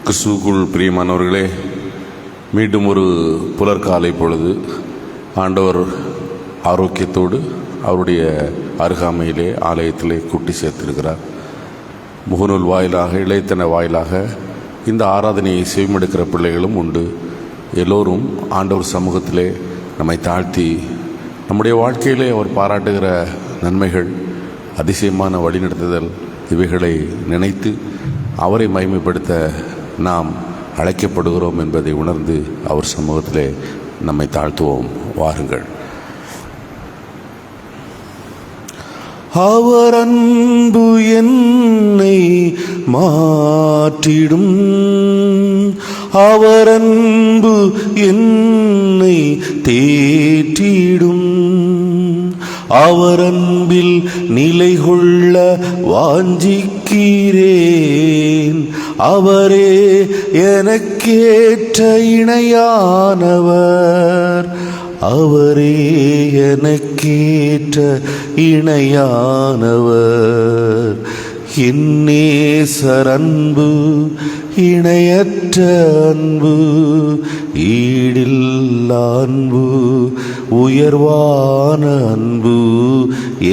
கிறிஸ்துவுக்குள் பிரியமானவர்களே, மீண்டும் ஒரு புலர்காலை பொழுது ஆண்டவர் ஆரோக்கியத்தோடு அவருடைய அருகாமையிலே ஆலயத்திலே கூட்டி சேர்த்திருக்கிறார். முகநூல் வாயிலாக, இளையத்தன வாயிலாக இந்த ஆராதனையை செவிமெடுக்கிற பிள்ளைகளும் உண்டு. எல்லோரும் ஆண்டவர் சமூகத்திலே நம்மை தாழ்த்தி நம்முடைய வாழ்க்கையிலே அவர் பாராட்டுகிற நன்மைகள், அதிசயமான வழிநடத்துதல், இவைகளை நினைத்து அவரை மகிமைப்படுத்த நாம் அழைக்கப்படுகிறோம் என்பதை உணர்ந்து அவர் சமூகத்திலே நம்மை தாழ்த்துவோம். வாருங்கள். அவர் அன்பு என்னை மாற்றிடும், அவர் அன்பு என்னை தேற்றிடும், அவர் அன்பில் நிலை கொள்ள வாஞ்சிக்கிறேன். அவரே எனக்கேற்ற இணையானவர், அவரே எனக்கேற்ற இணையானவர். என் நேசர் அன்பு இணையற்ற அன்பு, ஈடில்லா அன்பு, உயர்வான அன்பு,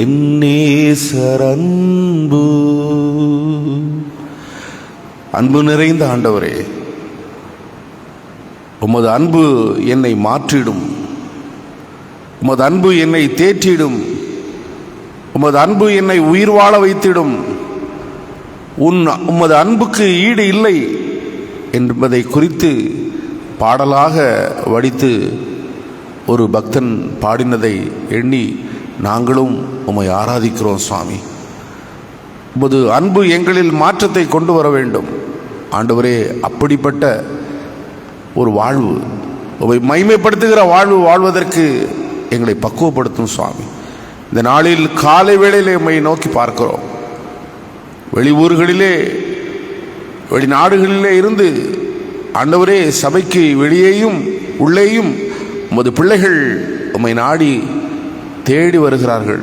என் நேசர் அன்பு. அன்பு நிறைந்த ஆண்டவரே, உமது அன்பு என்னை மாற்றிடும், உமது அன்பு என்னை தேற்றிடும், உமது அன்பு என்னை உயிர் வாழ வைத்திடும். உமது அன்புக்கு ஈடு இல்லை என்பதை குறித்து பாடலாக வடித்து ஒரு பக்தன் பாடினதை எண்ணி நாங்களும் உம்மை ஆராதிக்கிறோம். சுவாமி, உமது அன்பு எங்களில் மாற்றத்தை கொண்டு வர வேண்டும். ஆண்டவரே, அப்படிப்பட்ட ஒரு வாழ்வு, உம்மை மகிமைப்படுத்துகிற வாழ்வு வாழ்வதற்கு எங்களை பக்குவப்படுத்தும். சுவாமி, இந்த நாளில் காலை வேளையிலே உம்மை நோக்கி பார்க்கிறோம். வெளியூர்களிலே, வெளிநாடுகளிலே இருந்து ஆண்டவரே, சபைக்கு வெளியேயும் உள்ளேயும் உமது பிள்ளைகள் உம்மை நாடி தேடி வருகிறார்கள்.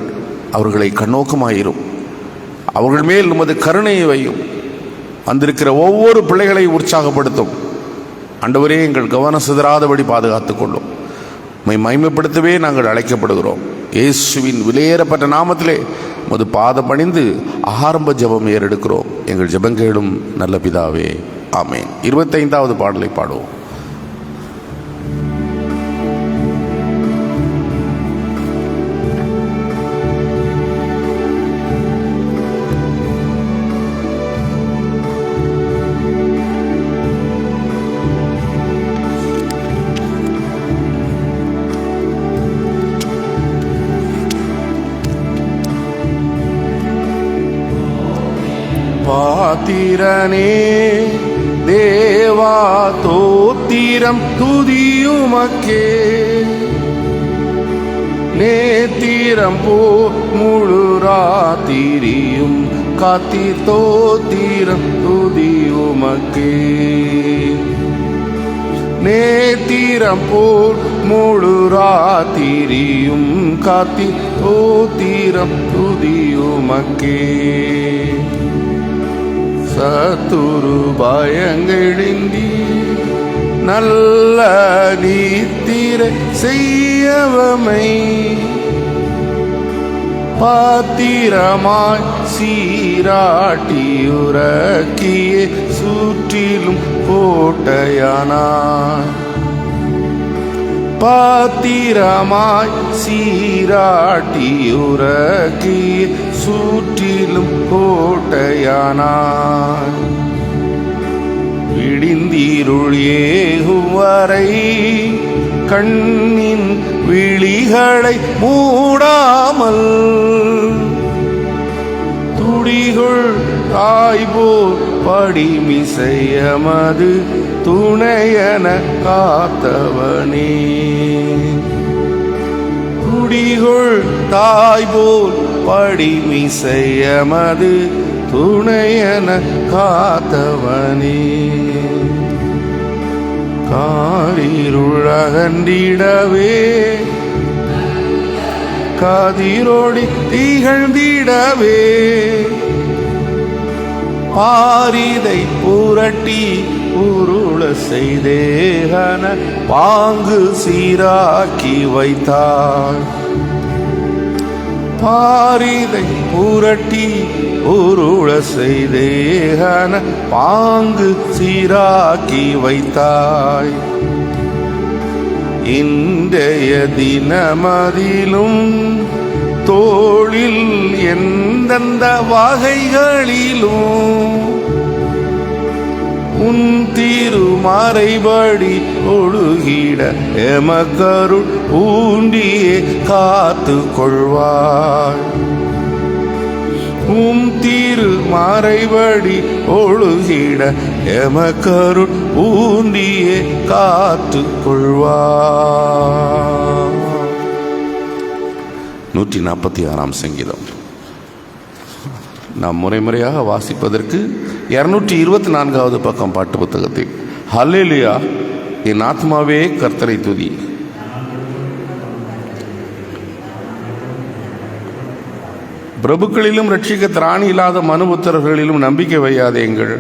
அவர்களை கண்ணோக்கமாயிரும், அவர்கள் மேல் உமது கருணையை வையும். வந்திருக்கிற ஒவ்வொரு பிள்ளைகளை உற்சாகப்படுத்தும். ஆண்டவரே, எங்கள் கவனம் சிதறாதபடி பாதுகாத்துக் கொள்ளும். உம்மை மகிமைப்படுத்தவே நாங்கள் அழைக்கப்படுகிறோம். இயேசுவின் விலையேறப்பட்ட நாமத்திலே உமது பாதம் பணிந்து ஆரம்ப ஜெபம் ஏறெடுக்கிறோம். எங்கள் ஜெபங்களும் நல்ல பிதாவே, ஆமென். 25வது பாடலை பாடுவோம். பாத்திரனே தேவா, தோத்திரம் துதியுமக்கே. நேத்திரம் போ முழு ராத்திரியும் காத்தி தோத்திரம் துதியுமக்கே. நேத்திரம் போல் முழு ராத்திரியும் காத்தி தோத்திரம் துதியுமக்கே. சத்துரு பயங்களிந்தி நல்ல நீத்திர செய்யவமை, பாத்திரமாய் சீராட்டியுறக்கியே சுற்றிலும் கோட்டையானாய். பாத்திரமாய் சீராட்டியுறக்கியே சுற்றிலும் கோட்டையானாய். விடிந்தீருள் ஏகும் வரை கண்ணின் விழிகளை மூடாமல், துடிகுள் தாய்போல் படிமிசையமது துணையன காத்தவனே. துடிகுள் தாய்போல் படிமிசையமது துணையன காத்தவனே. காரிருளகண்டிடவே கதிரோடி திகழ்ந்திடவே பாரிதை புரட்டி உருள செய்தேகன பாங்கு சீராக்கி வைத்தாள். பாரிதை புரட்டி உருள செய்தேகன பாங்கு சீராக்கி வைத்தாய். இன்றைய தினமதிலும் தோளில் எந்தெந்த வகைகளிலும் உன் திருமறைபடி ஒழுகிட எமக்கருள் ஊண்டியே காத்து கொள்வாய். உம் திருமறைபடி ஒழுகிட எமக்கருள் ஊண்டியே காத்து கொள்வாய். 146ஆம் சங்கீதம் நாம் முறையாக வாசிப்பதற்கு 224வது பக்கம் பாட்டு புத்தகத்தில். ஹல்லேலூயா, என் ஆத்மாவே கர்த்தரை துதி. பிரபுக்களிலும் ரட்சிக்க திராணி இல்லாத மனுபுத்திரர்களிலும் நம்பிக்கை வையாதேங்கள்.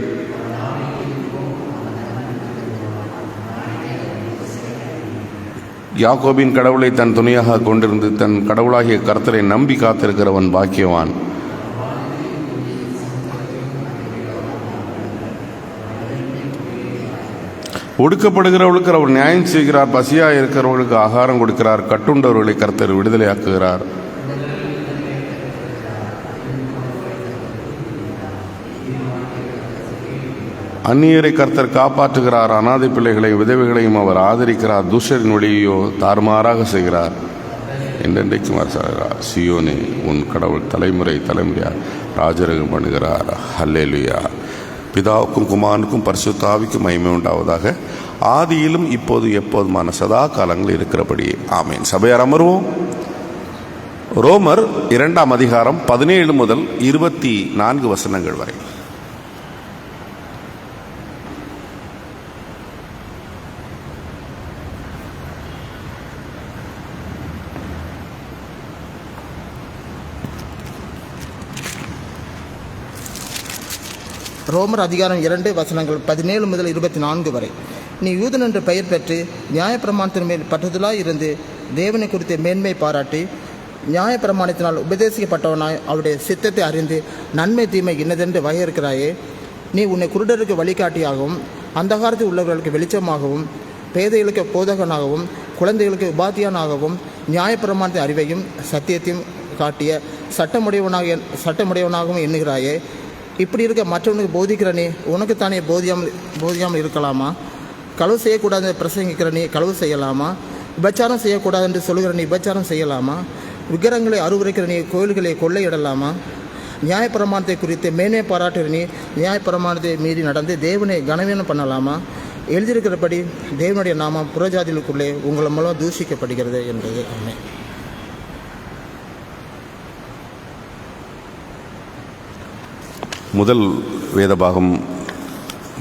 யாக்கோபின் கடவுளை தன் துணையாக கொண்டிருந்து தன் கடவுளாகிய கர்த்தரை நம்பி காத்திருக்கிறவன் பாக்கியவான். ஒடுக்கப்படுகிறவர்களுக்கு அவர் நியாயம் செய்கிறார். பசியாக இருக்கிறவர்களுக்கு ஆகாரம் கொடுக்கிறார். கட்டுண்டவர்களை கர்த்தர் விடுதலையாக்குகிறார். அந்நியரை கர்த்தர் காப்பாற்றுகிறார். அநாதை பிள்ளைகளையும் விதவைகளையும் அவர் ஆதரிக்கிறார். துஷரின் வழியோ தாறுமாறாக செய்கிறார். என்றென்றைக்கும் அரசாகிறார். சியோனே, உன் கடவுள் தலைமுறை தலைமுறையாக ராஜரகம் பண்ணுகிறார். ஹல்லேலூயா. பிதாவுக்கும் குமாரனுக்கும் பரிசுத்த ஆவிக்கும் மகிமை உண்டாவதாக, ஆதியிலும் இப்போது எப்போதுமான சதா காலங்கள் இருக்கிறபடி ஆமேன். சபையார் அமர்வோம். ரோமர் 2ஆம் அதிகாரம் 17 முதல் 24 வசனங்கள் வரை. ரோமர் அதிகாரம் 2 வசனங்கள் 17 முதல் 24 வரை. நீ யூதன் என்று பெயர் பெற்று நியாயப்பிரமாணத்தின் மேல் பற்றுதலாய் இருந்து தேவனை குறித்த மேன்மை பாராட்டி நியாயப்பிரமாணத்தினால் உபதேசிக்கப்பட்டவனாய் அவருடைய சித்தத்தை அறிந்து நன்மை தீமை இன்னதென்று வகையிருக்கிறாயே. நீ உன்னை குருடருக்கு வழிகாட்டியாகவும் அந்தகாரத்தில் உள்ளவர்களுக்கு வெளிச்சமாகவும் பேதைகளுக்கு போதகனாகவும் குழந்தைகளுக்கு உபாத்தியானாகவும் நியாயப்பிரமாணத்தின் அறிவையும் சத்தியத்தையும் காட்டிய சட்டமுடையவனாகவும் எண்ணுகிறாயே. இப்படி இருக்க மற்றவனுக்கு போதிக்கிற நீ உனக்குத்தானே போதியாமல் இருக்கலாமா? களவு செய்யக்கூடாது பிரசங்கிக்கிற நீ களவு செய்யலாமா? விபச்சாரம் செய்யக்கூடாது என்று சொல்லுகிற நீ விபச்சாரம் செய்யலாமா? விக்கிரகங்களை அருவருக்கிற நீ கோயில்களை கொள்ளையிடலாமா? நியாயப்பிரமாணத்தை குறித்து மேன்மை பாராட்டுகிற நீ நியாயப்பிரமாணத்தை மீறி நடந்து தேவனை கனவீனம் பண்ணலாமா? எழுதியிருக்கிறபடி தேவனுடைய நாமம் புறஜாதிகளுக்குள்ளே உங்கள் மூலம் தூஷிக்கப்படுகிறது என்பது உண்மை. முதல் வேதபாகம்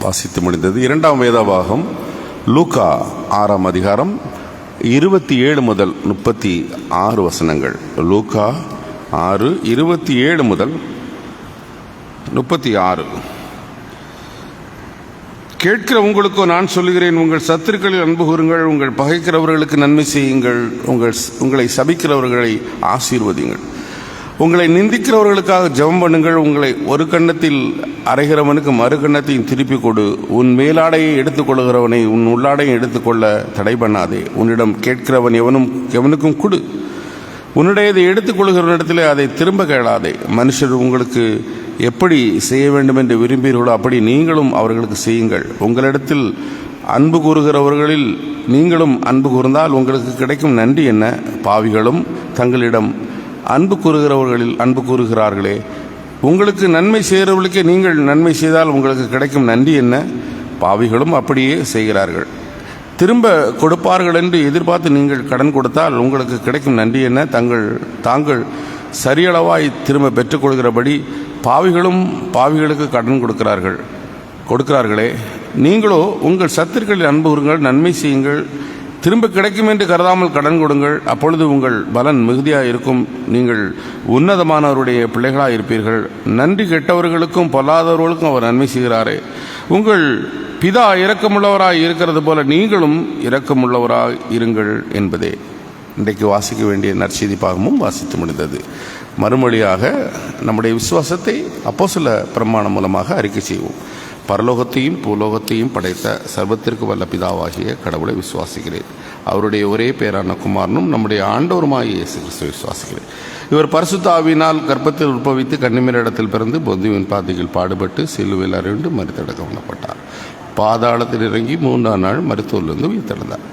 வாசித்து முடிந்தது. 2ஆம் வேதபாகம் லூக்கா 6ஆம் அதிகாரம் 27 முதல் 36 வசனங்கள். லூக்கா 6 27 முதல் 36. கேட்கிற உங்களுக்கோ நான் சொல்லுகிறேன், உங்கள் சத்துருக்களில் அன்பு கூறுங்கள், உங்கள் பகைக்கிறவர்களுக்கு நன்மை செய்யுங்கள், உங்களை சபிக்கிறவர்களை ஆசீர்வதிங்கள், உங்களை நிந்திக்கிறவர்களுக்காக ஜெபம் பண்ணுங்கள், உங்களை ஒரு கன்னத்தில் அறைகிறவனுக்கு மறு கன்னத்தையும் திருப்பி கொடு, உன் மேலாடையை எடுத்துக்கொள்கிறவனை உன் உள்ளாடையை எடுத்துக்கொள்ள தடை பண்ணாதே, உன்னிடம் கேட்கிறவன் எவனுக்கும் கொடு, உன்னுடையதை எடுத்துக்கொள்கிறவனிடத்திலே அதை திரும்ப கேளாதே. மனுஷர் உங்களுக்கு எப்படி செய்ய வேண்டும் என்று விரும்பீர்களோ அப்படி நீங்களும் அவர்களுக்கு செய்யுங்கள். உங்களிடத்தில் அன்பு கூறுகிறவர்களில் நீங்களும் அன்பு கூர்ந்தால் உங்களுக்கு கிடைக்கும் நன்றி என்ன? பாவிகளும் தங்களிடம் அன்பு கூறுகிறவர்களில் அன்பு கூறுகிறார்களே. உங்களுக்கு நன்மை செய்கிறவர்களுக்கே நீங்கள் நன்மை செய்தால் உங்களுக்கு கிடைக்கும் நன்றி என்ன? பாவிகளும் அப்படியே செய்கிறார்கள். திரும்ப கொடுப்பார்கள் என்று எதிர்பார்த்து நீங்கள் கடன் கொடுத்தால் உங்களுக்கு கிடைக்கும் நன்றி என்ன? தாங்கள் சரியளவாய் திரும்ப பெற்றுக்கொள்கிறபடி பாவிகளும் பாவிகளுக்கு கடன் கொடுக்கிறார்களே. நீங்களோ உங்கள் சத்துருக்களில் அன்பு கூறுங்கள், நன்மை செய்யுங்கள், திரும்ப கிடைக்கும் என்று கருதாமல் கடன் கொடுங்கள், அப்பொழுது உங்கள் பலன் மிகுதியாக இருக்கும், நீங்கள் உன்னதமானவருடைய பிள்ளைகளாக இருப்பீர்கள். நன்றி கெட்டவர்களுக்கும் பொல்லாதவர்களுக்கும் அவர் நன்மை செய்கிறாரே. உங்கள் பிதா இரக்கமுள்ளவராய் இருக்கிறது போல நீங்களும் இரக்கமுள்ளவராய் இருங்கள் என்பதே இன்றைக்கு வாசிக்க வேண்டிய நற்செய்தி பாகமும் வாசித்து முடிந்தது. மறுமொழியாக நம்முடைய விசுவாசத்தை அப்போஸ்தல பிரமாணம் மூலமாக அறிக்கை செய்வோம். பரலோகத்தையும் பூலோகத்தையும் படைத்த சர்வத்திற்கு வல்ல பிதாவாகிய கடவுளை விசுவாசிக்கிறேன். அவருடைய ஒரே பேரான குமாரனும் நம்முடைய ஆண்டவருமாகிய இயேசு கிறிஸ்துவை விசுவாசிக்கிறேன். இவர் பரிசுத்த ஆவியினால் கர்ப்பத்தில் உற்பவித்து கன்னிமரிடத்தில் பிறந்து பொந்தியின் பாதையில் பாடுபட்டு சிலுவையில் அறையுண்டு மரித்தடக்கம் பண்ணப்பட்டார். பாதாளத்தில் இறங்கி 3ஆம் நாள் மருத்துவரிலிருந்து உயிர்த்தெழுந்தார்.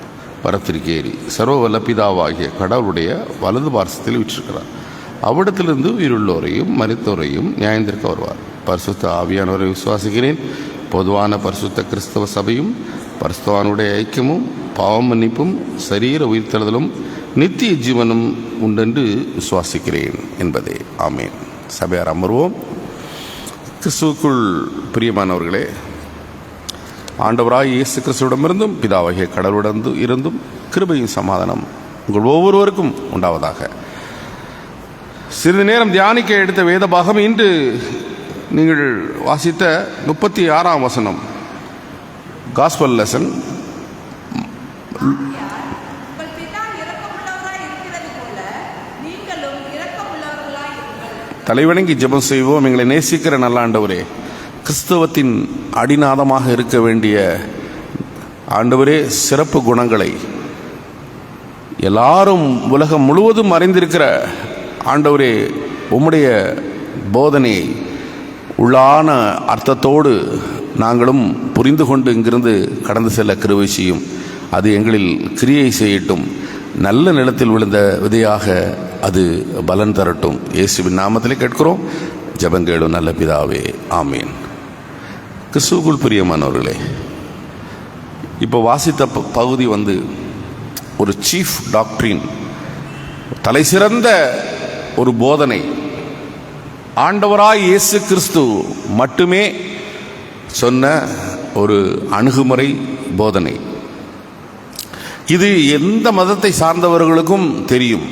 பரத்திற்கேறி சர்வ வல்ல பிதாவாகிய கடவுளுடைய வலது பார்சத்தில் விற்றிருக்கிறார். அவ்விடத்திலிருந்து உயிருள்ளோரையும் மரித்தோரையும் நியாயந்திருக்க வருவார். பரிசுத்த ஆவியானவரை விசுவாசிக்கிறேன். பொதுவான பரிசுத்த கிறிஸ்தவ சபையும் பரிசுத்தவானுடைய ஐக்கியமும் பாவம் மன்னிப்பும் சரீர உயிர்த்தெழுதலும் நித்திய ஜீவனும் உண்டென்று விசுவாசிக்கிறேன் என்பதே. ஆமேன். சபையார் அமர்வோம். கிறிஸ்துவுக்குள் பிரியமானவர்களே, ஆண்டவராய் இயேசு கிறிஸ்துவிடமிருந்தும் பிதாவாகிய கடவுளிடம் இருந்தும் கிருபையும் சமாதானம் உங்கள் ஒவ்வொருவருக்கும் உண்டாவதாக. சிறிது நேரம் தியானிக்க எடுத்த வேத பாகம் இன்று நீங்கள் வாசித்த 36ஆம் வசனம், காஸ்பல் லெசன். தலைவணங்கி ஜெபம் செய்வோம். எங்களை நேசிக்கிற நல்ல ஆண்டவரே, கிறிஸ்தவத்தின் அடிநாதமாக இருக்க வேண்டிய ஆண்டவரே, சிறப்பு குணங்களை எல்லாரும் உலகம் முழுவதும் அறிந்திருக்கிற ஆண்டவரே, உம்முடைய போதனையை உள்ளான அர்த்தத்தோடு நாங்களும் புரிந்து கொண்டு இங்கிருந்து கடந்து செல்ல கிருபை செய்யும். அது எங்களில் கிரியை செய்யட்டும். நல்ல நிலத்தில் விழுந்த விதையாக அது பலன் தரட்டும். இயேசுவின் நாமத்திலே கேட்கிறோம் ஜெபங்கேளும் நல்ல பிதாவே. ஆமீன். கிறிஸ்துவுக்குள் பிரியமானவர்களே, இப்போ வாசித்த பகுதி ஒரு சீஃப் டாக்ட்ரின், தலை சிறந்த ஒரு போதனை. ஆண்டவராய் இயேசு கிறிஸ்து மட்டுமே சொன்ன ஒரு அணுகுமுறை போதனை. இது எந்த மதத்தை சார்ந்தவர்களுக்கும் தெரியும்.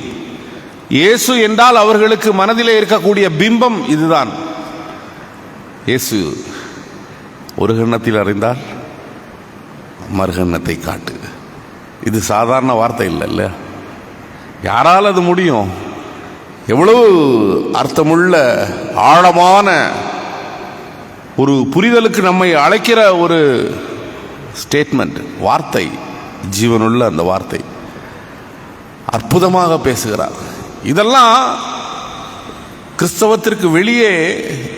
இயேசு என்றால் அவர்களுக்கு மனதிலே இருக்கக்கூடிய பிம்பம் இதுதான். இயேசு ஒரு கண்ணத்தில் அறிந்தால் மறுகண்ணத்தை காட்டு. இது சாதாரண வார்த்தை இல்லைல்ல. யாரால் அது முடியும்? எவ்வளவு அர்த்தமுள்ள ஆழமான ஒரு புரிதலுக்கு நம்மை அழைக்கிற ஒரு ஸ்டேட்மெண்ட், வார்த்தை, ஜீவனுள்ள அந்த வார்த்தை. அற்புதமாக பேசுகிறார். இதெல்லாம் கிறிஸ்தவத்திற்கு வெளியே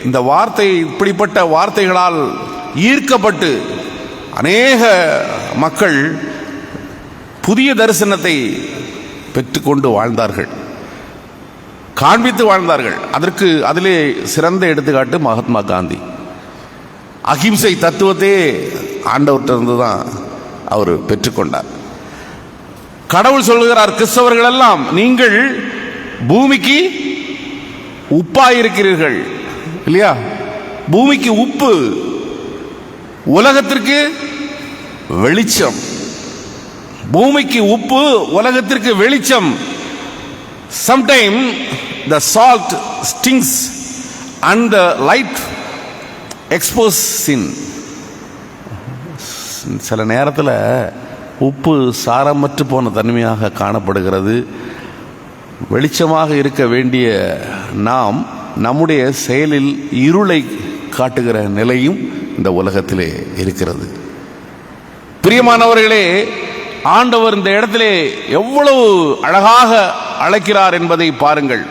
இந்த வார்த்தை, இப்படிப்பட்ட வார்த்தைகளால் ஈர்க்கப்பட்டு அநேக மக்கள் புதிய தரிசனத்தை பெற்றுக்கொண்டு வாழ்ந்தார்கள், காண்பித்து வாழ்ந்தார்கள். அதிலே சிறந்த எடுத்துக்காட்டு மகாத்மா காந்தி. அகிம்சை தத்துவத்தை ஆண்டவர்கிட்ட தான் அவர் பெற்றுக்கொண்டார். கடவுள் சொல்லுகிறார், கிறிஸ்தவர்கள் எல்லாம் நீங்கள் பூமிக்கு உப்பாயிருக்கிறீர்கள் இல்லையா? பூமிக்கு உப்பு, உலகத்திற்கு வெளிச்சம். பூமிக்கு உப்பு, உலகத்திற்கு வெளிச்சம். Sometime the salt stings and the light expose sin. சில நேரத்தில் உப்பு சாரமற்று போன தன்மையாக காணப்படுகிறது. வெளிச்சமாக இருக்க வேண்டிய நாம் நம்முடைய செயலில் இருளை காட்டுகிற நிலையும் இந்த உலகத்திலே இருக்கிறது. பிரியமானவர்களே, ஆண்டவர் இந்த இடத்திலே எவ்வளவு அழகாக அழைக்கிறார் என்பதை பாருங்கள்.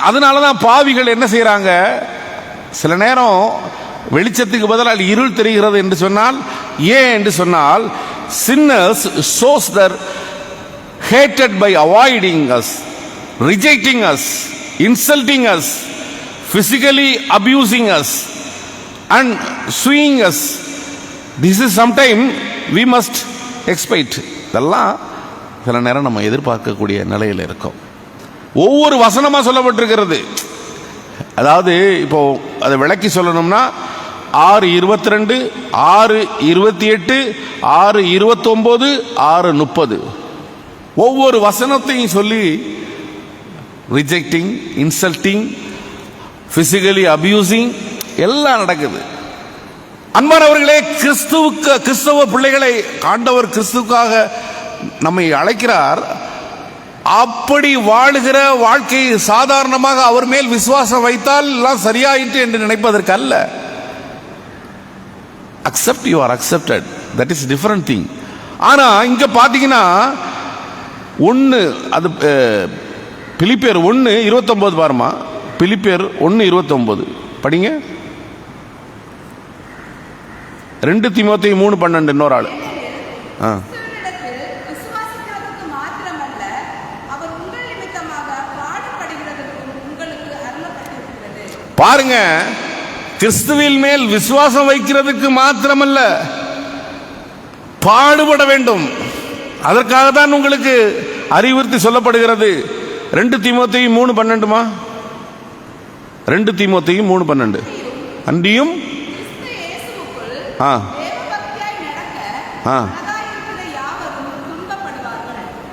அதனாலதான் பாவிகள் என்ன செய்யறாங்க? சில நேரம் வெளிச்சத்துக்கு பதிலாக இருள் தெரிகிறது என்று சொன்னால், ஏன் என்று சொன்னால், sinners shows their hated by avoiding us, rejecting us, insulting us, physically abusing us and suing us. This is sometime we must expect. இதெல்லாம் சில நேரம் நம்ம எதிர்பார்க்கக்கூடிய நிலையில் இருக்கும். ஒவ்வொரு வசனமா சொல்லப்பட்டிருக்கிறது. அதாவது இப்போ அதை விளக்கி சொல்லணும்னா, 6:22, 6:28, 6:29, 6:30 ஒவ்வொரு வசனத்தையும் சொல்லி ரிஜெக்டிங், இன்சல்ட்டிங், பிசிக்கலி அபியூசிங் எல்லாம் நடக்குது. அன்பானவர்களே, கிறிஸ்தவ பிள்ளைகளை ஆண்டவர் கிறிஸ்துவுக்காக நம்மை அழைக்கிறார். அப்படி வாழுகிற வாழ்க்கையை சாதாரணமாக அவர் மேல் விசுவாசம் வைத்தால் எல்லாம் சரியாயிற்று என்று நினைப்பதற்கு அல்ல. Accept, you are accepted, that is different thing. ஆனா இங்க பாத்தீங்கன்னா அது பிலிப்பியர் 1:29 பாருமா. பிலிப்பியர் 1:29 படிங்க. 2 தீமோத்தேயு 3:12 இன்னொரு ஆளு. பாருங்க, கிறிஸ்துவின் மேல் விசுவாசம் வைக்கிறதுக்கு மாத்திரமல்ல, பாடுபட வேண்டும். அதற்காக தான் உங்களுக்கு அறிவுறுத்தி சொல்லப்படுகிறது. 2 தீமோத்தேயு 3:12மா. 2 தீமோத்தேயு 3:12 அன்றியும்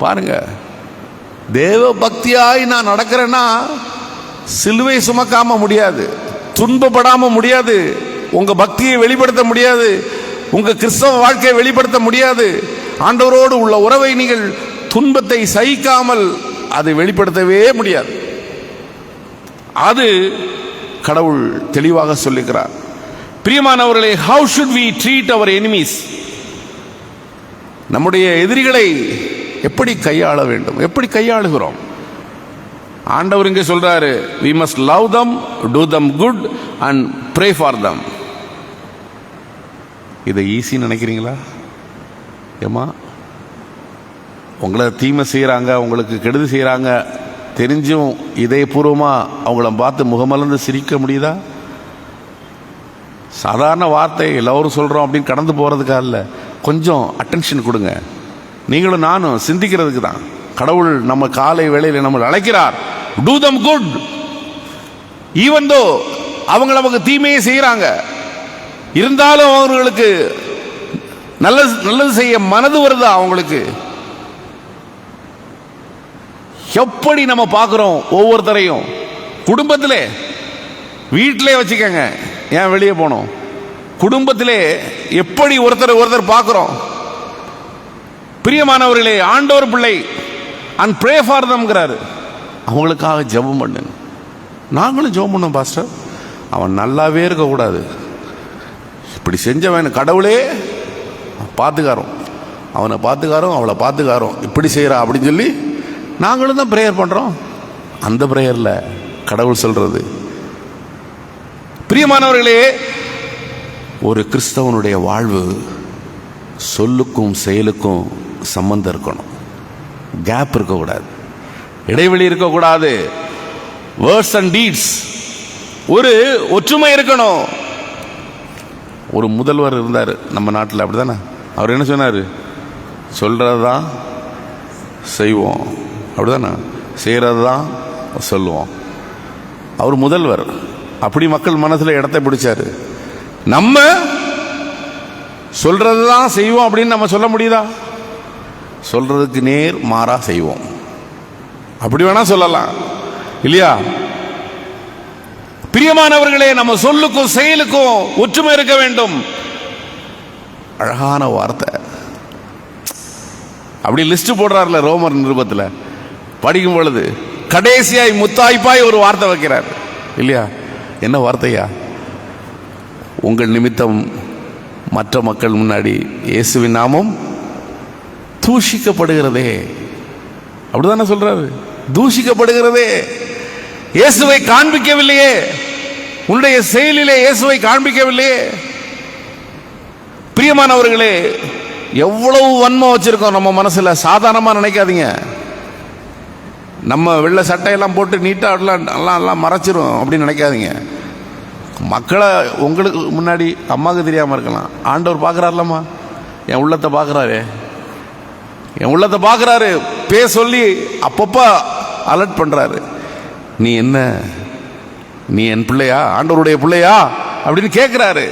பாருங்க, தேவ பக்தியாய் நான் நடக்கிறேன்னா சிலுவை சுமக்காம முடியாது, துன்பப்படாம முடியாது, உங்க பக்தியை வெளிப்படுத்த முடியாது, உங்க கிறிஸ்தவ வாழ்க்கையை வெளிப்படுத்த முடியாது. ஆண்டவரோடு உள்ள உறவை நீங்கள் துன்பத்தை சகிக்காமல் அதை வெளிப்படுத்தவே முடியாது. அது கடவுள் தெளிவாக சொல்லுகிறார். பிரியமானவர்களே, how should we treat our enemies? நம்முடைய எதிரிகளை எப்படி கையாள வேண்டும், எப்படி கையாளுகிறோம்? ஆண்டவர் இங்கே சொல்றாரு, we must love them, do them good and pray for them. இதை ஈஸி நினைக்கிறீங்களா? ஏமா, உங்களை தீமை செய்யறாங்க, உங்களுக்கு கெடுதி செய்யறாங்க தெரிஞ்சும் இதயபூர்வமா அவங்கள பார்த்து முகமலர்ந்து சிரிக்க முடியுதா? சாதாரண வார்த்தை எல்லாரும் சொல்றோம் அப்படின்னு கடந்து போறதுக்காக இல்ல, கொஞ்சம் அட்டென்ஷன் கொடுங்க. நீங்களும் நானும் சிந்திக்கிறதுக்கு தான். கடவுள் நம்ம காலை வேளையில் நம்ம அழைக்கிறார். Do them good, even though அவங்க நமக்கு தீமையை செய்யறாங்க, இருந்தாலும் அவர்களுக்கு நல்லது செய்ய மனது வருதா? அவங்களுக்கு எப்படி நம்ம பார்க்கிறோம் ஒவ்வொருத்தரையும்? குடும்பத்திலே, வீட்டிலே வச்சுக்கங்க, ஏன் வெளியே போனோம்? குடும்பத்திலே எப்படி ஒருத்தர் பார்க்கிறோம்? பிரியமானவர்களே, ஆண்டவர் பிள்ளை and pray for them ங்கிறாரு. அவங்களுக்காக ஜெபம் பண்ணு. நாங்களும் ஜெபம் பண்ணோம் பாஸ்டர். அவன் நல்லாவே இருக்கக்கூடாது, இப்படி செஞ்சவன் கடவுளே பார்த்துக்காரோம், அவனை பார்த்துக்காரோம், அவளை பார்த்துக்காரோம், இப்படி செய்யறா அப்படின்னு சொல்லி நாங்களும் தான் பிரேயர் பண்றோம். அந்த பிரேயர்ல கடவுள் சொல்றது, பிரியமானவர்களே, ஒரு கிறிஸ்தவனுடைய வாழ்வு சொல்லுக்கும் செயலுக்கும் சம்பந்தம் இருக்கணும். கேப் இருக்கக்கூடாது, இடைவெளி இருக்கக்கூடாது. வேர்ட்ஸ் அண்ட் டீட்ஸ் ஒரு ஒற்றுமை இருக்கணும். ஒரு முதல்வர் இருந்தார் நம்ம நாட்டில், அப்படிதானே? அவர் என்ன சொன்னார்? சொல்றதுதான் செய்வோம், அப்படிதானே? செய்யறது தான் சொல்லுவோம். அவர் முதல்வர், அப்படி மக்கள் மனசில் இடத்தை பிடிச்சாரு. நம்ம சொல்றதுதான் செய்வோம் அப்படின்னு நம்ம சொல்ல முடியுதா? சொல்றதுக்கு நேர் மாறா செய்வோம், அப்படி வேணா சொல்லலாம் இல்லையா? பிரியமானவர்களே, நம்ம சொல்லுக்கும் செயலுக்கும் ஒற்றுமை இருக்க வேண்டும். அழகான வார்த்தை, அப்படி லிஸ்ட் போடுறாருல ரோமர் நிருபத்தில் படிக்கும் பொழுது கடைசியாய் முத்தாய்ப்பாய் ஒரு வார்த்தை வைக்கிறார் இல்லையா? என்ன வார்த்தையா? உங்கள் நிமித்தம் மற்ற மக்கள் முன்னாடி இயேசுவின் நாமம் தூஷிக்கப்படுகிறதே. அப்படிதானே சொல்றாரு? தூஷிக்கப்படுகிறதே. இயேசுவை காண்பிக்கவில்லையே, உன்னுடைய செயலிலே இயேசுவை காண்பிக்கவில்லையே. பிரியமானவர்களே, எவ்வளவு வன்மம் வச்சிருக்கோம் நம்ம மனசுல. சாதாரணமா நினைக்காதீங்க. நம்ம வெள்ளை சட்டையெல்லாம் போட்டு நீட்டா எல்லாம் மறைச்சிரும் அப்படின்னு நினைக்காதீங்க. மக்களை உங்களுக்கு முன்னாடி அம்மாவுக்கு தெரியாம இருக்கலாம், ஆண்டவர் பார்க்கிறார்லம்மா, என் உள்ளத்தை பார்க்கிறாரு, என் உள்ளத்தை பார்க்கிறாரு. பேர் சொல்லி அப்பப்ப அலர்ட் பண்றாரு. நீ என்ன, நீ என் பிள்ளையா, ஆண்டவருடைய பிள்ளையா அப்படின்னு கேட்கிறாரு.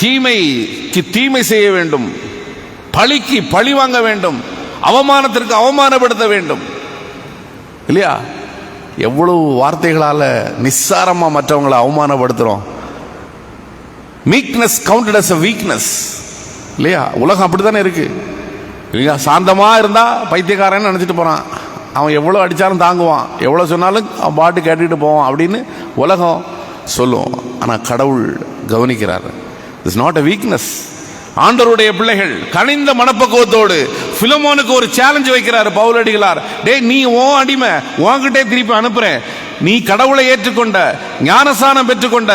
தீமைக்கு தீமை செய்ய வேண்டும், பழிக்கு பழி வாங்க வேண்டும், அவமானத்திற்கு அவமானப்படுத்த வேண்டும். இல்லையா? எவ்வளவு வார்த்தைகளால நிஸ்சாரமா மற்றவங்களை அவமானப்படுத்துறோம். Meekness counted as a weakness. இல்லையா? உலகம் அப்படித்தானே இருக்கு. இல்லையா? சாந்தமா இருந்தா பைத்தியக்காரன்னு நினைச்சிட்டு போறான். அவன் எவ்வளவு அடிச்சாலும் தாங்குவான், எவ்வளவு சொன்னாலும் அவன் பாட்டு கேட்டுட்டு போவான் அப்படின்னு உலகம் சொல்லும். ஆனா கடவுள் கவனிக்கிறார். It's not a weakness. ஆண்டவருடைய பிள்ளைகள் கனிந்த மனப்பக்குவத்தோடு பிலமோனுக்கு ஒரு சேலஞ்ச் வைக்கிறார் பவுலடிகளார். டேய், நீ உன் அடிமை, உன்கிட்டே திருப்பி அனுப்புறேன். நீ கடவுளை ஏற்றுக்கொண்ட, ஞானசானம் பெற்றுக்கொண்ட,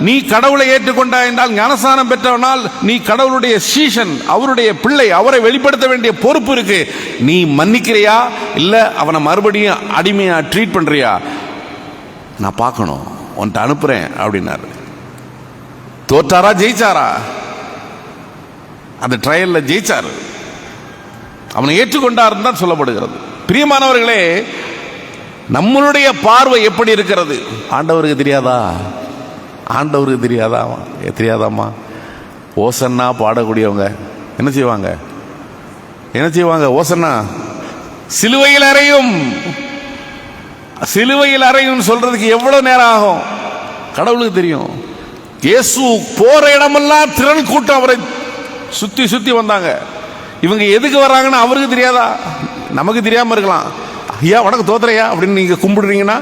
நீ கடவுளை ஏற்றுக்கொண்ட என்றால் ஞானசானம் பெற்றவனால் நீ கடவுளுடைய சீஷன், அவருடைய பிள்ளை, அவரை வெளிப்படுத்த வேண்டிய பொறுப்பு இருக்கு. நீ மன்னிக்கிறியா இல்ல அவனை மறுபடியும் அடிமையா ட்ரீட் பண்றியா? நான் பார்க்கணும், உன்கிட்ட அனுப்புறேன் அப்படின்னாரு. தோற்றாரா ஜெயிச்சாரா? அந்த ட்ரையல்ல ஜெயிச்சாரு. அவனை ஏற்றுக்கொண்டார் தான் சொல்லப்படுகிறது. பிரியமானவர்களே, நம்மளுடைய பார்வை எப்படி இருக்கிறது ஆண்டவருக்கு தெரியாதா? ஆண்டவருக்கு தெரியாதா? தெரியாதாமா? ஓசன்னா பாடக்கூடியவங்க என்ன செய்வாங்க? என்ன செய்வாங்க? ஓசன்னா சிலுவையில் அறையும், சிலுவையில் அறையும் சொல்றதுக்கு எவ்வளவு நேரம் ஆகும் கடவுளுக்கு தெரியும். இயேசு போற இடமெல்லாம் திரள் கூட்டம் அவரை சுத்தி சுத்தி வந்தாங்க. இவங்க எதுக்கு வர்றாங்கன்னு அவருக்கு தெரியாதா? நமக்கு தெரியாம இருக்கலாம். ஐயா உனக்கு தோத்துறையா அப்படின்னு நீங்க கும்பிடுறீங்கன்னா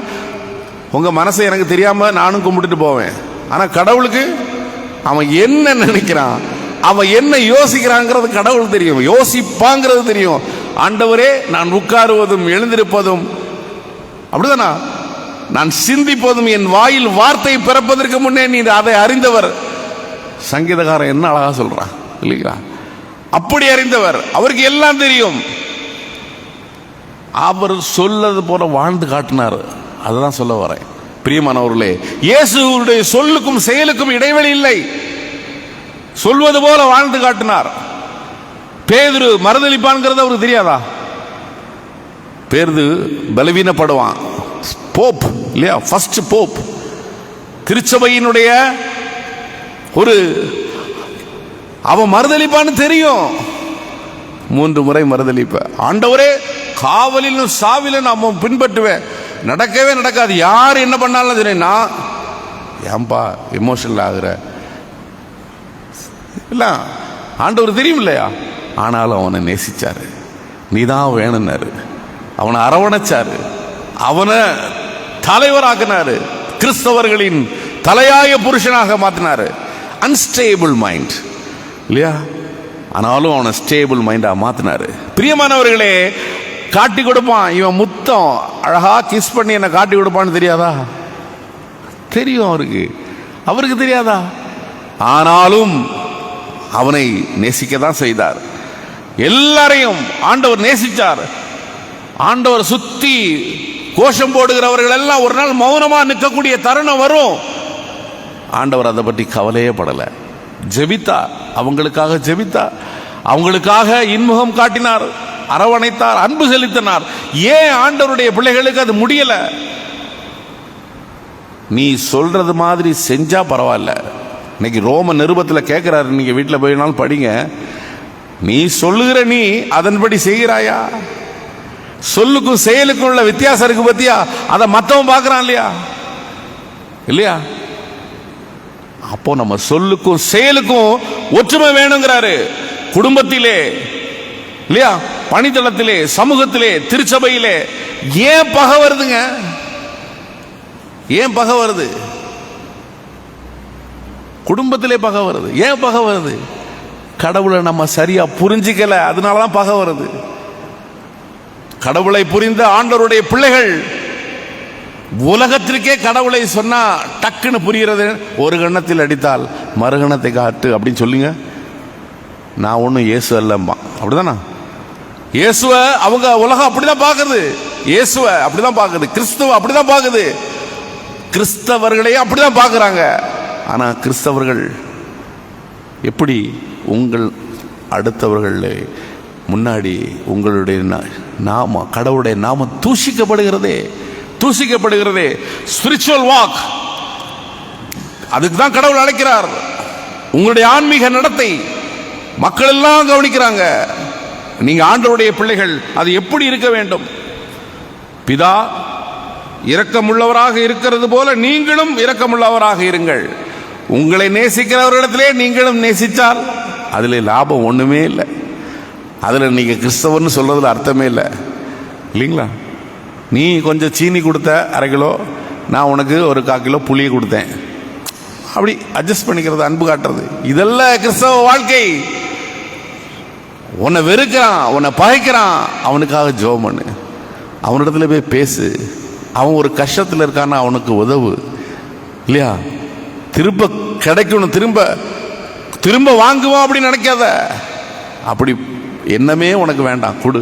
உங்க மனசை எனக்கு தெரியாம நானும் கும்பிட்டுட்டு போவேன். ஆனா கடவுளுக்கு அவன் என்ன நினைக்கிறான், அவன் என்ன யோசிக்கிறாங்கிறது கடவுள் தெரியும், யோசிப்பாங்கிறது தெரியும். ஆண்டவரே, நான் உட்காருவதும் எழுந்திருப்பதும் அப்படிதானா, நான் சிந்திப்பதும் என் வாயில் வார்த்தை பிறப்பதற்கு முன்னே நீ அதை அறிந்தவர். சங்கீதக்காரன் என்ன அழகா சொல்றான் இல்லைங்களா? அப்படி அறிந்தவர், அவருக்கு எல்லாம் தெரியும். அவர் சொல்லது போல வாழ்ந்து காட்டினார். அதுதான் சொல்ல வரேன். பிரியமானவர்களே, இயேசுவுடைய சொல்லுக்கும் செயலுக்கும் இடைவெளி இல்லை. சொல்வது போல வாழ்ந்து காட்டினார். பேதுரு மறுதலிப்பான்ங்கிறது அவருக்கு தெரியாதா? பேதுரு பலவீனப்படுவான். போப் இல்லையா? ஃபர்ஸ்ட் போப், திருச்சபையினுடைய ஒரு, அவன் மறுதலிப்பான்னு தெரியும். 3 முறை மறுதலிப்ப. ஆண்டவரே, காவலிலும் சாவிலும் நான் பின்பற்றுவேன், நடக்கவே நடக்காது, யார் என்ன பண்ணாலும் சரி. நான் ஏன்பா எமோஷனல் ஆகுற? இல்ல, ஆண்டவர் தெரியும் இல்லையா? ஆனாலும் அவனை நேசிச்சாரு, நீதான் வேணும்னாரு, அவனை அரவணைச்சாரு, அவனை தலைவராக்கினாரு, கிறிஸ்தவர்களின் தலையாய புருஷனாக மாத்தினாரு. அன்ஸ்டேபிள் மைண்ட் இல்லையா? ஆனாலும் அவனை ஸ்டேபிள் மைண்டா மாத்தினாரு. பிரியமானவர்களே, காட்டி கொடுப்பான். இவன் முத்தம் அழகா கிஸ் பண்ணி என்ன காட்டி கொடுப்பான்னு தெரியாதா? தெரியும் அவருக்கு. அவருக்கு தெரியாதா? ஆனாலும் அவனை நேசிக்க தான் செய்தார். எல்லாரையும் ஆண்டவர் நேசிச்சார். ஆண்டவர் சுத்தி கோஷம் போடுகிறவர்கள் எல்லாம் ஒரு நாள் மௌனமா நிற்கக்கூடிய தருணம் வரும். ஆண்டவர் அதை பற்றி கவலையே படல. ஜெபித்தார், அவங்களுக்காக ஜெபித்தார், அவங்களுக்காக இன்முகம் காட்டினார், அரவணைத்தார், அன்பு செலுத்தினார். ஏன் ஆண்டவருடைய பிள்ளைகளுக்கு அது முடியல? நீ சொல்றது மாதிரி செஞ்சா பரவாயில்ல. இன்னைக்கு ரோம நிருபத்தில் கேட்கிறாரு, நீங்க வீட்டில் போயினாலும் படிங்க. நீ சொல்லுகிற நீ அதன்படி செய்கிறாயா? சொல்லுக்கும் செயலுக்கும் உள்ள வித்தியாசம் இருக்கு பத்தியா? அதை மற்றவன் பார்க்கறான் இல்லையா? இல்லையா? அப்போ நம்ம சொல்லுக்கும் செயலுக்கும் ஒற்றுமை வேணுங்கிறாரு. குடும்பத்திலே இல்லையா, பணித்தளத்திலே, சமூகத்திலே, திருச்சபையிலே. ஏன் பகை வருதுங்க? ஏன் பகை வருது? குடும்பத்திலே பகை வருது. ஏன் பகை வருது? கடவுளை நம்ம சரியா புரிஞ்சிக்கல, அதனாலதான் பகை வருது. கடவுளை புரிந்த ஆண்டவருடைய பிள்ளைகள் உலகத்திற்கே கடவுளை சொன்னா டக்குன்னு புரிகிறது. ஒரு கண்ணத்தில் அடித்தால் மறுகணத்தை காட்டு அப்படின்னு சொல்லுங்க. நான் ஒன்னும் இயேசு அல்லம்பா, அப்படிதானா? இயேசுவ அவங்க உலகம் அப்படிதான் பாக்குது, இயேசுவ அப்படிதான் பாக்குது, கிறிஸ்துவ அப்படிதான் பாக்குது, கிறிஸ்தவர்களையும் அப்படிதான் பாக்குறாங்க. ஆனா கிறிஸ்தவர்கள் எப்படி உங்கள் அடுத்தவர்கள் முன்னாடி உங்களுடைய நாம, கடவுளுடைய நாமம் தூஷிக்கப்படுகிறதே, தூஷிக்கப்படுகிறதே. ஸ்பிரிச்சுவல் வாக், அதுக்கு தான் கடவுள் அழைக்கிறார். உங்களுடைய ஆன்மீக நடத்தை மக்கள் எல்லாம் கவனிக்கிறாங்க. நீங்க ஆண்டவருடைய பிள்ளைகள், அது எப்படி இருக்க வேண்டும்? பிதா இரக்கமுள்ளவராக இருக்கிறது போல நீங்களும் இரக்கமுள்ளவராக இருங்கள். உங்களை நேசிக்கிறவர்களிடத்திலே நீங்களும் நேசித்தால் அதில் லாபம் ஒண்ணுமே இல்லை. அதில் நீங்க கிறிஸ்தவர்னு சொல்றதுல அர்த்தமே இல்லை, இல்லைங்களா? நீ கொஞ்சம் சீனி கொடுத்த 1/2 கிலோ, நான் உனக்கு ஒரு 1/4 கிலோ புளியை கொடுத்தேன், அப்படி அட்ஜஸ்ட் பண்ணிக்கிறது, அன்பு காட்டுறது, இதெல்லாம் கிறிஸ்தவ வாழ்க்கை. உன்னை வெறுக்கிறான், உன்னை பகைக்கிறான், அவனுக்காக ஜெபம் பண்ணு, அவனிடத்துல போய் பேசு. அவன் ஒரு கஷ்டத்தில் இருக்கான்னா அவனுக்கு உதவு, இல்லையா? திரும்ப கிடைக்கணும், திரும்ப திரும்ப வாங்குவோம் அப்படின்னு நினைக்காத. அப்படி எண்ணமே உனக்கு வேண்டாம், கொடு.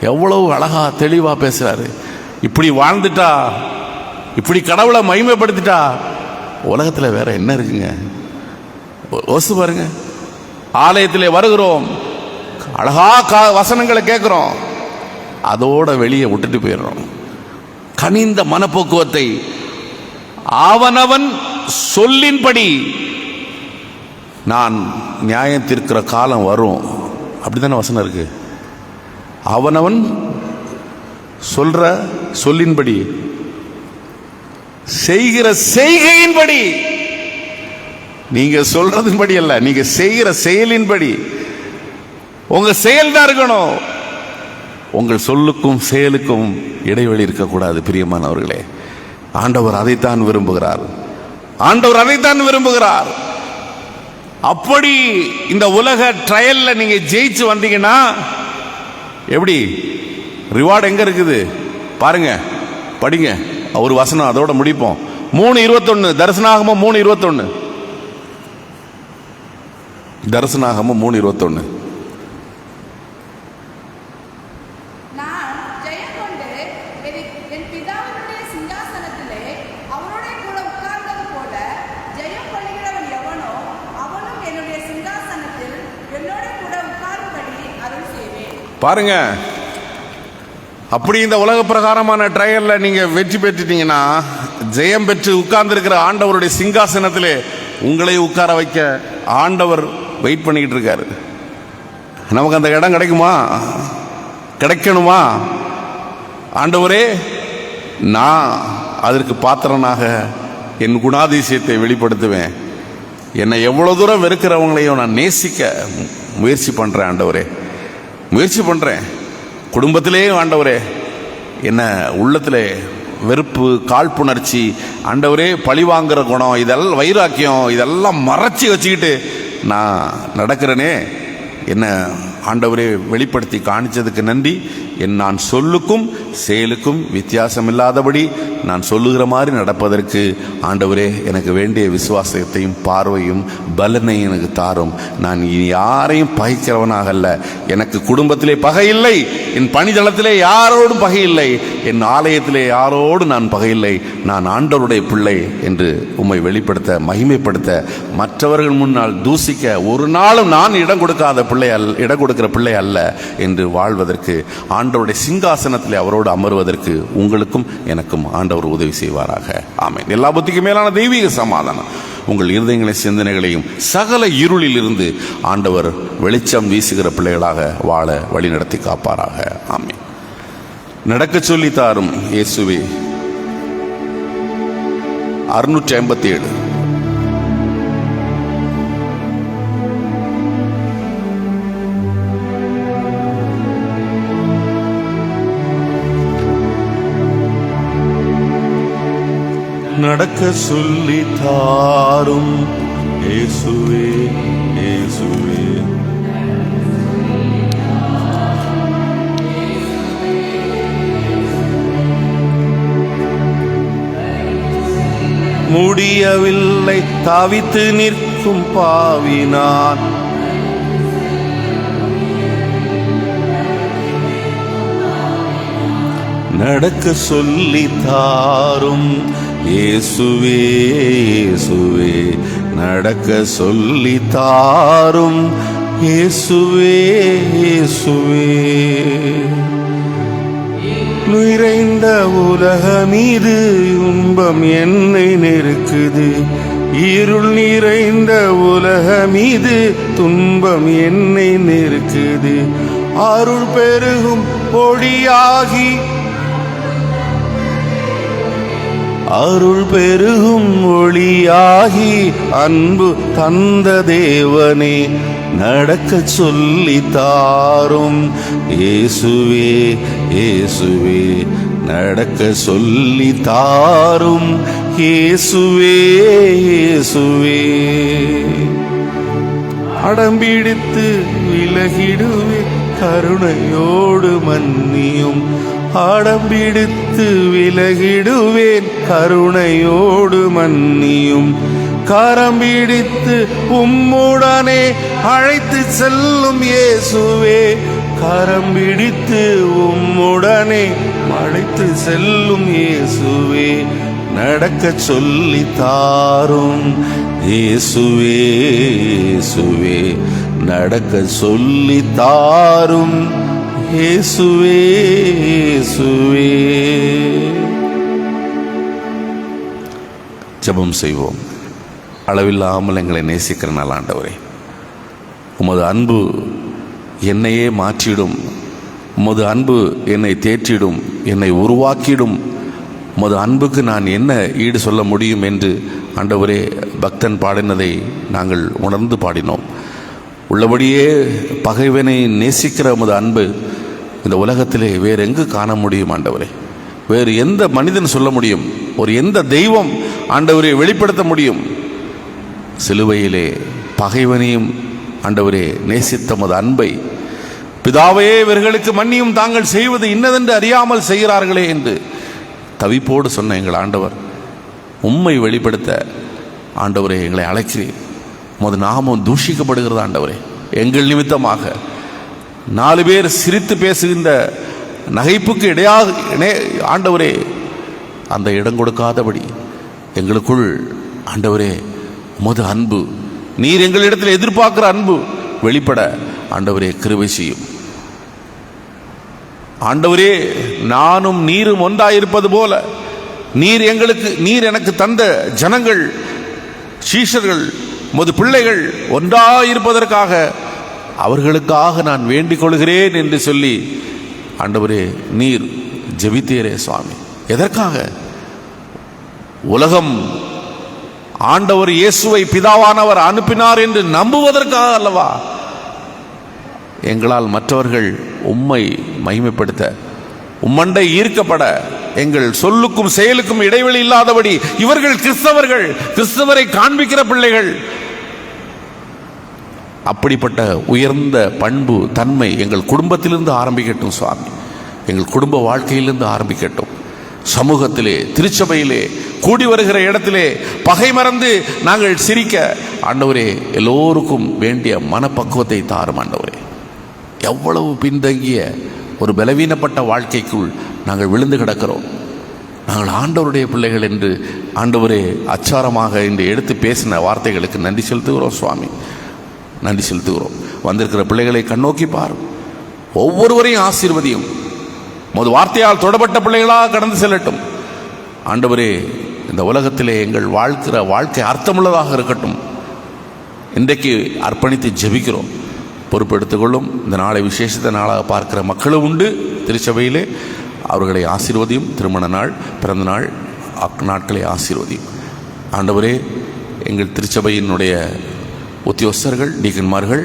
எவ்வளவு அழகா தெளிவா பேசுறாரு. இப்படி வாழ்ந்துட்டா, இப்படி கடவுளை மகிமைப்படுத்திட்டா உலகத்தில் வேற என்ன இருக்குங்க? யோசிச்சு பாருங்க. ஆலயத்தில் வருகிறோம், அழகா வசனங்களை கேட்கிறோம், அதோட வெளியே விட்டுட்டு போயிடுறோம். கனிந்த மனப்போக்குவத்தை அவனவன் சொல்லின்படி நான் நியாயம் தீர்க்கிற காலம் வரும், அப்படித்தானே வசனம் இருக்கு. அவனவன் சொல்ற சொல்லின்படி, செய்கிற செய்கையின்படி, நீங்க சொல்றதின்படி அல்ல, நீங்க செய்கிற செயலின்படி. உங்க செயல் தான் இருக்கணும், உங்கள் சொல்லுக்கும் செயலுக்கும் இடைவெளி இருக்கக்கூடாது. பிரியமானவர்களே, ஆண்டவர் அதைத்தான் விரும்புகிறார், ஆண்டவர் அதைத்தான் விரும்புகிறார். அப்படி இந்த உலக ட்ரையல்ல நீங்க ஜெயிச்சு வந்தீங்கன்னா எப்படி ரிவார்டு எங்க இருக்குது பாருங்க, படிங்க. ஒரு வசனம் அதோட முடிப்போம். 3:21 தரிசனாகமம் 3:21 தரிசனாகமம் 3:21. பாருங்க, அப்படி இந்த உலக பிரகாரமான ட்ரையல்ல நீங்க வெற்றி பெற்றுட்டீங்கன்னா, ஜெயம் பெற்று உட்கார்ந்து இருக்கிற ஆண்டவருடைய சிங்காசனத்திலே உங்களை உட்கார வைக்க ஆண்டவர் வெயிட் பண்ணிக்கிட்டு இருக்காரு. நமக்கு அந்த இடம் கிடைக்குமா? கிடைக்கணுமா? ஆண்டவரே, நான் அதற்கு பாத்திரனாக என் குணாதிசயத்தை வெளிப்படுத்துவேன். என்னை எவ்வளவு தூரம் வெறுக்கிறவங்களையும் நான் நேசிக்க முயற்சி பண்றேன். ஆண்டவரே, முயற்சி பண்றேன். குடும்பத்திலே ஆண்டவரே, என்ன உள்ளத்திலே வெறுப்பு, காழ்ப்புணர்ச்சி, ஆண்டவரே பழிவாங்கிற குணம், இதெல்லாம் வைராக்கியம், இதெல்லாம் மறைச்சி வச்சுக்கிட்டு நான் நடக்கிறேனே, என்ன ஆண்டவரே வெளிப்படுத்தி காணிச்சதுக்கு நன்றி. நான் சொல்லுக்கும் செயலுக்கும் வித்தியாசம் இல்லாதபடி நான் சொல்லுகிற மாதிரி நடப்பதற்கு ஆண்டவரே எனக்கு வேண்டிய விசுவாசத்தையும் பார்வையும் பலனையும் எனக்கு தாரும். நான் யாரையும் பகைக்கிறவனாக அல்ல, எனக்கு குடும்பத்திலே பகை இல்லை, என் பணிதளத்திலே யாரோடும் பகை இல்லை, என் ஆலயத்திலே யாரோடு நான் பகை இல்லை. நான் ஆண்டவருடைய பிள்ளை என்று உம்மை வெளிப்படுத்த, மகிமைப்படுத்த, மற்றவர்கள் முன்னால் தூசிக்க ஒரு நாளும் நான் இடம் கொடுக்காத பிள்ளை அல்ல, இடம் கொடுக்கிற பிள்ளை அல்ல என்று வாழ்வதற்கு, ஆண்டவருடைய சிங்காசனத்திலே அவரோடு அமர்வதற்கு உங்களுக்கும் எனக்கும் ஆண்டவர் உதவி செய்வாராக. ஆமென். எல்லா புத்திக்கும் மேலான தெய்வீக சமாதானம் உங்கள் இருதயங்களையும் சிந்தனைகளையும் சகல இருளில் இருந்து ஆண்டவர் வெளிச்சம் வீசுகிற பிள்ளைகளாக வாழ வழி நடத்தி காப்பாராக. ஆமென். நடக்க சொல்லி தாரும் இயேசுவே. 657. நடக்க சொல்லி தாரும் இயேசுவே, இயேசுவே. முடியவில்லை தவித்து நிற்கும் பாவினான், நடக்க சொல்லி தாரும் இயேசுவே, இயேசுவே. நடக்க சொல்லி தாரும் இயேசுவே, இயேசுவே. நிறைந்த உலக மீது இன்பம் என்னை நெருக்குது, இருள் நிறைந்த உலகமீது துன்பம் என்னை நெருக்குது. அருள் பெருகும் ஒளியாகி அருள் பெருகும் ஒளியாகி அன்பு தந்த தேவனே நடக்க சொல்லி தாரும். இயேசுவே இயேசுவே நடக்க சொல்லி தாரும். இயேசுவே இயேசுவே அடம்பிடித்து விலகிடுவே கருணையோடு மன்னியும். அடம்பிடித்து விலகிடுவேன் கருணையோடு மன்னியும். கரம்பிடித்து உம்முடனே அழைத்து செல்லும் இயேசுவே. கரம்பிடித்து உம்முடனே அழைத்து செல்லும் இயேசுவே நடக்க சொல்லி தாரும். இயேசுவே இயேசுவே நடக்க சொல்லி தாரும். இயேசுவே இயேசுவே. ஜெபம் செய்வோம். அளவில்லாமல் எங்களை நேசிக்கிற நல்ல ஆண்டவரே, உமது அன்பு என்னையே மாற்றிடும். உமது அன்பு என்னை தேற்றிடும், என்னை உருவாக்கிடும். உமது அன்புக்கு நான் என்ன ஈடு சொல்ல முடியும் என்று ஆண்டவரே பக்தன் பாடினதை நாங்கள் உணர்ந்து பாடினோம். உள்ளபடியே பகைவனை நேசிக்கிற உமது அன்பு இந்த உலகத்திலே வேறு எங்கு காண முடியும் ஆண்டவரே? வேறு எந்த மனிதன் சொல்ல முடியும்? ஒரு எந்த தெய்வம் ஆண்டவரை வெளிப்படுத்த முடியும்? சிலுவையிலே பகைவனையும் ஆண்டவரே நேசித்த உமது அன்பை, பிதாவே இவர்களுக்கு மன்னியும், தாங்கள் செய்வது இன்னதென்று அறியாமல் செய்கிறார்களே என்று தவிப்போடு சொன்ன எங்கள் ஆண்டவர் உம்மை வெளிப்படுத்த ஆண்டவரே எங்களை அழைக்கிறீர். உமது நாமம் தூஷிக்கப்படுகிறது ஆண்டவரே. எங்கள் நிமித்தமாக 4 பேர் சிரித்து பேசுகின்ற நகைப்புக்கு இடையாக ஆண்டவரே அந்த இடம் கொடுக்காதபடி எங்களுக்குள் ஆண்டவரே உமது அன்பு, நீர் எங்களிடத்தில் எதிர்பார்க்கிற அன்பு வெளிப்பட ஆண்டவரே கிருபை செய்யும். ஆண்டவரே, நானும் நீரும் ஒன்றாயிருப்பது போல நீர் எனக்கு தந்த ஜனங்கள், சீஷர்கள், உமது பிள்ளைகள் ஒன்றாயிருப்பதற்காக அவர்களுக்காக நான் வேண்டிக் கொள்கிறேன் என்று சொல்லி ஆண்டவரே நீர் ஜெபித்தீரே சுவாமி. எதற்காக? உலகம் ஆண்டவர் இயேசுவை பிதாவானவர் அனுப்பினார் என்று நம்புவதற்காக அல்லவா? எங்களால் மற்றவர்கள் உம்மை மகிமைப்படுத்த, உம்மண்டை ஈர்க்கப்பட, எங்கள் சொல்லுக்கும் செயலுக்கும் இடைவெளி இல்லாதபடி இவர்கள் கிறிஸ்தவர்கள், கிறிஸ்தவரை காண்பிக்கிற பிள்ளைகள், அப்படிப்பட்ட உயர்ந்த பண்பு தன்மை எங்கள் குடும்பத்திலிருந்து ஆரம்பிக்கட்டும் சுவாமி. எங்கள் குடும்ப வாழ்க்கையிலிருந்து ஆரம்பிக்கட்டும். சமூகத்திலே, திருச்சபையிலே, கூடி வருகிற இடத்திலே பகை மறந்து நாங்கள் சிரிக்க ஆண்டவரே எல்லோருக்கும் வேண்டிய மனப்பக்குவத்தை தாரும் ஆண்டவரே. எவ்வளவு பின்தங்கிய ஒரு பலவீனப்பட்ட வாழ்க்கைக்குள் நாங்கள் விழுந்து கிடக்கிறோம். நாங்கள் ஆண்டவருடைய பிள்ளைகள் என்று ஆண்டவரே அச்சாரமாக இன்று எடுத்து பேசின வார்த்தைகளுக்கு நன்றி செலுத்துகிறோம் சுவாமி, நன்றி செலுத்துகிறோம். வந்திருக்கிற பிள்ளைகளை கண்ணோக்கி பாரும், ஒவ்வொருவரையும் ஆசீர்வதியும். உமது வார்த்தையால் தொடப்பட்ட பிள்ளைகளாக கடந்து செல்லட்டும் ஆண்டவரே. இந்த உலகத்திலே எங்கள் வாழ்க்கை அர்த்தமுள்ளதாக இருக்கட்டும். இன்றைக்கு அர்ப்பணித்து ஜெபிக்கிறோம், பொறுப்பெடுத்துக்கொள்ளும். இந்த நாளை விசேஷத்த நாளாக பார்க்கிற மக்களும் உண்டு திருச்சபையிலே. அவர்களை ஆசீர்வதியும். திருமண நாள், பிறந்த நாள் நாட்களை ஆசீர்வதியும் ஆண்டவரே. எங்கள் திருச்சபையினுடைய உத்தியோகஸ்தர்கள், டீக்கன்மார்கள்,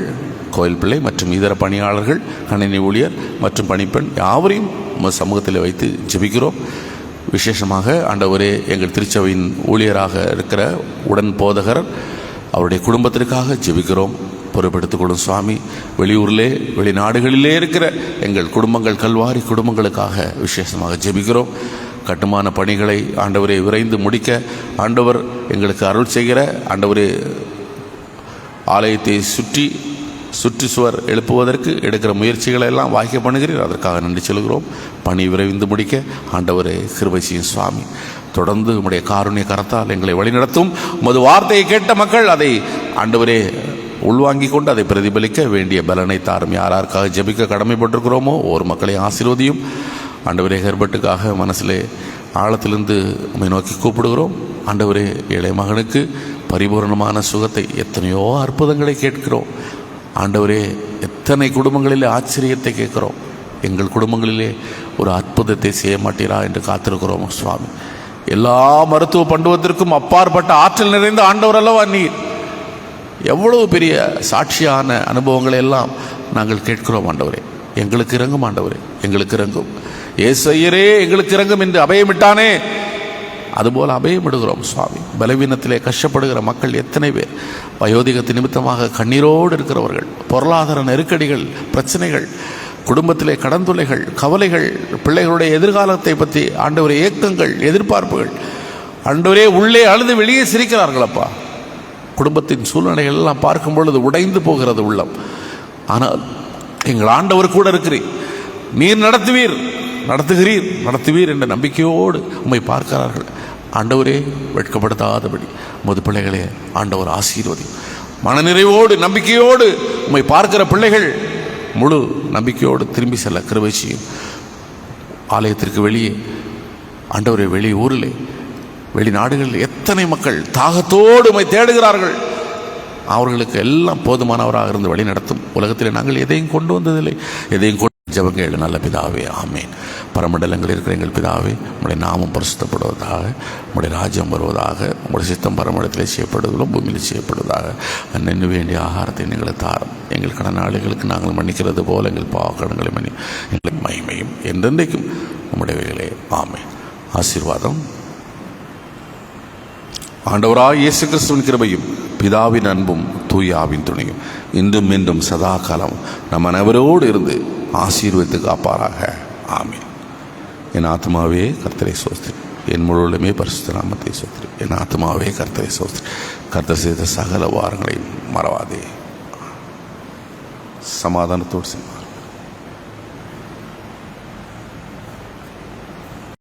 கோயில் பிள்ளை மற்றும் இதர பணியாளர்கள், கணினி ஊழியர் மற்றும் பணிப்பெண் யாவரையும் உமது சமூகத்தில் வைத்து ஜெபிக்கிறோம். விசேஷமாக ஆண்டவரே எங்கள் திருச்சபையின் ஊழியராக இருக்கிற உடன் போதகர், அவருடைய குடும்பத்திற்காக ஜெபிக்கிறோம். பொறுப்பெடுத்துக்கொள்ளும் சுவாமி. வெளியூரிலே, வெளிநாடுகளிலே இருக்கிற எங்கள் குடும்பங்கள், கல்வாரி குடும்பங்களுக்காக விசேஷமாக ஜெபிக்கிறோம். கட்டுமான பணிகளை ஆண்டவரே விரைந்து முடிக்க ஆண்டவர் எங்களுக்கு அருள் செய்கிற ஆண்டவரே, ஆலயத்தை சுற்றி சுவர் எழுப்புவதற்கு எடுக்கிற முயற்சிகளை எல்லாம் வாய்க்க பண்ணுகிறீர். அதற்காக நன்றி சொல்கிறோம். பணி விரைந்து முடிக்க ஆண்டவரே கிருபை செய்யும் சுவாமி. தொடர்ந்து உம்முடைய காருண்ய கரத்தால் எங்களை வழிநடத்தும். உமது வார்த்தையை கேட்ட மக்கள் அதை ஆண்டவரே உள்வாங்கிக் கொண்டு அதை பிரதிபலிக்க வேண்டிய பலனை தாரும். யாராருக்காக ஜெபிக்க கடமைப்பட்டிருக்கிறோமோ ஒரு மக்களை ஆசீர்வதியும் ஆண்டவரே. ஹெர்பர்ட்டுக்காக மனசிலே ஆழத்திலிருந்து உம்மை நோக்கி கூப்பிடுகிறோம் ஆண்டவரே. ஏழை மகனுக்கு பரிபூரணமான சுகத்தை, எத்தனையோ அற்புதங்களை கேட்கிறோம் ஆண்டவரே. எத்தனை குடும்பங்களிலே ஆச்சரியத்தை கேட்கிறோம். எங்கள் குடும்பங்களிலே ஒரு அற்புதத்தை செய்ய மாட்டீரா என்று காத்திருக்கிறோம் சுவாமி. எல்லா மருத்துவ பண்டுவத்திற்கும் அப்பாற்பட்ட ஆற்றல் நிறைந்த ஆண்டவர் அல்லவா நீர். எவ்வளவு பெரிய சாட்சியான அனுபவங்களை எல்லாம் நாங்கள் கேட்கிறோம் ஆண்டவரே. எங்களுக்கு இறங்கும் ஆண்டவரே, எங்களுக்கு இறங்கும். ஏசையரே எங்களுக்கு இறங்கும் என்று அபயமிட்டானே, அதுபோல் அபயமிடுகிறோம் சுவாமி. பலவீனத்திலே கஷ்டப்படுகிற மக்கள் எத்தனை பேர், வயோதிகத்து நிமித்தமாக கண்ணீரோடு இருக்கிறவர்கள், பொருளாதார நெருக்கடிகள், பிரச்சனைகள், குடும்பத்திலே கடந்துளைகள், கவலைகள், பிள்ளைகளுடைய எதிர்காலத்தை பற்றி ஆண்டவரே ஏக்கங்கள், எதிர்பார்ப்புகள், ஆண்டவரே உள்ளே அழுது வெளியே சிரிக்கிறார்களப்பா. குடும்பத்தின் சூழ்நிலைகள் எல்லாம் பார்க்கும் பொழுது உடைந்து போகிறது உள்ளம். ஆனால் எங்கள் ஆண்டவர் கூட இருக்கிறீர், நீர் நடத்துவீர் என்ற நம்பிக்கையோடு உம்மை பார்க்கிறார்கள் ஆண்டவரே. வெட்கப்படுத்தாதபடி உமது பிள்ளைகளே ஆண்டவர் ஆசீர்வதி. மனநிறைவோடு நம்பிக்கையோடு உம்மை பார்க்கிற பிள்ளைகள் முழு நம்பிக்கையோடு திரும்பி செல்ல கிருபை செய்யும். ஆலயத்திற்கு வெளியே ஆண்டவரே, வெளி ஊரிலே, வெளிநாடுகளில் எத்தனை மக்கள் தாகத்தோடு உம்மை தேடுகிறார்கள். அவர்களுக்கு எல்லாம் போதுமானவராக இருந்து வழி நடத்தும். உலகத்தில் நாங்கள் எதையும் கொண்டு வந்ததில்லை, எதையும் கொண்டு ஜெபங்கள் நல்ல பிதாவே, ஆமேன். பரமண்டலங்களில் இருக்கிற எங்கள் பிதாவே, உங்களுடைய நாமம் பரிசுத்தப்படுவதாக, உங்களுடைய ராஜ்யம் வருவதாக, உங்களுடைய சித்தம் பரமண்டலத்திலே செய்யப்படுவதிலும் பூமியில் செய்யப்படுவதாக. நின்று வேண்டிய ஆகாரத்தை எங்களை தாரும். எங்கள் கடனாளிகளுக்கு நாங்கள் மன்னிக்கிறது போல எங்கள் பாவக்கடன்களை எங்களை மகிமையும் என்றென்றைக்கும் உங்களுடைய வேலை, ஆமேன். ஆசீர்வாதம். ஆண்டவராய் இயேசு கிறிஸ்துவின் கிருபையும் பிதாவின் அன்பும் தூய ஆவியின் துணையும் இன்றும் மீண்டும் சதா காலம் நம் அனைவரோடு இருந்து ஆசீர்வதித்து காப்பாராக, ஆமீன். என் ஆத்மாவே கர்த்தரை சோஸ்திரி, என் முழுவதுமே பரிசுத்த நாமத்தை சோஸ்திரி. என் ஆத்மாவே கர்த்தரை சோஸ்திரி, கர்த்தர் செய்த சகல வாரங்களையும் மறவாதே. சமாதானத்தோடு செய்வார்.